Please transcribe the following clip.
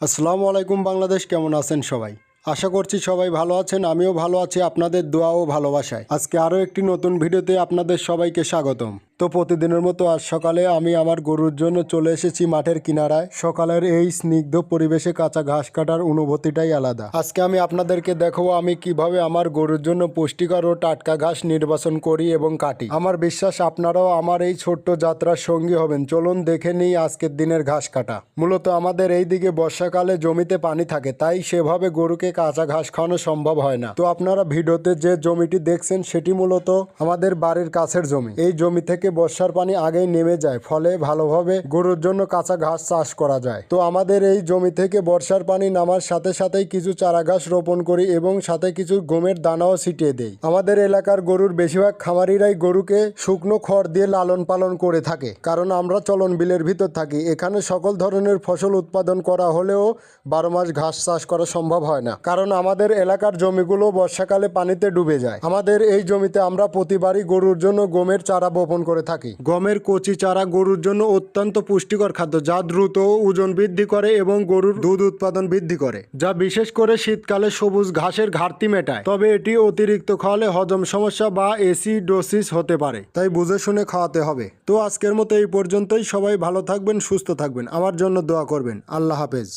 আসসালামু আলাইকুম বাংলাদেশ, কেমন আছেন সবাই? আশা করছি সবাই ভালো আছেন। আমিও ভালো আছি আপনাদের দোয়া ও ভালোবাসায়। আজকে আরও একটি নতুন ভিডিওতে আপনাদের সবাইকে স্বাগতম। তো প্রতিদিনের মতো আজ সকালে আমি আমার গরুর জন্য চলে এসেছি মাঠের কিনারায়। সকালের এই স্নিগ্ধ পরিবেশে কাঁচা ঘাস কাটার অনুভূতিটাই আলাদা। আজকে আমি আপনাদেরকে দেখাবো আমি কিভাবে আমার গরুর জন্য পুষ্টিকর ও টাটকা ঘাস নির্বাচন করি এবং কাটি। আমার বিশ্বাস আপনারাও আমার এই ছোট্ট যাত্রার সঙ্গী হবেন। চলুন দেখে নিই আজকের দিনের ঘাস কাটা। মূলত আমাদের এই দিকে বর্ষাকালে জমিতে পানি থাকে, তাই সেভাবে গরুকে কাঁচা ঘাস খাওয়ানো সম্ভব হয় না। তো আপনারা ভিডিওতে যে জমিটি দেখছেন সেটি মূলত আমাদের বাড়ির কাছের জমি। এই জমি থেকে বর্ষার পানি আগেই নেমে যায়, ফলে ভালোভাবে গরুর জন্য কাঁচা ঘাস চাষ করা যায়। তো আমাদের এই জমি থেকে বর্ষার পানি নামার সাথে সাথেই কিছু চারা ঘাস রোপণ করি এবং সাথে কিছু গমের দানাও ছিটিয়ে দেই। আমাদের এলাকার গরুর বেশিরভাগ খামারিরাই গরুকে শুকনো খড় দিয়ে লালন পালন করে থাকে, কারণ আমরা চলন বিলের ভিতর থাকি। এখানে সকল ধরনের ফসল উৎপাদন করা হলেও 12 মাস ঘাস চাষ করা সম্ভব হয় না, কারণ আমাদের এলাকার জমিগুলো বর্ষাকালে পানিতে ডুবে যায়। আমাদের এই জমিতে আমরা প্রতিবারই গরুর জন্য গমের চারা বপন করে থাকি। গমের কচি চারা গরুর জন্য অত্যন্ত পুষ্টিকর খাদ্য, যা দ্রুত ওজন বৃদ্ধি করে এবং গরুর দুধ উৎপাদন বৃদ্ধি করে, যা বিশেষ করে শীতকালে সবুজ ঘাসের ঘাটতি মেটায়। তবে এটি অতিরিক্ত খাওয়ালে হজম সমস্যা বা অ্যাসিডোসিস হতে পারে, তাই বুঝে শুনে খাওয়াতে হবে। তো আজকের মতো এই পর্যন্তই। সবাই ভালো থাকবেন, সুস্থ থাকবেন, আমার জন্য দোয়া করবেন। আল্লাহ হাফেজ।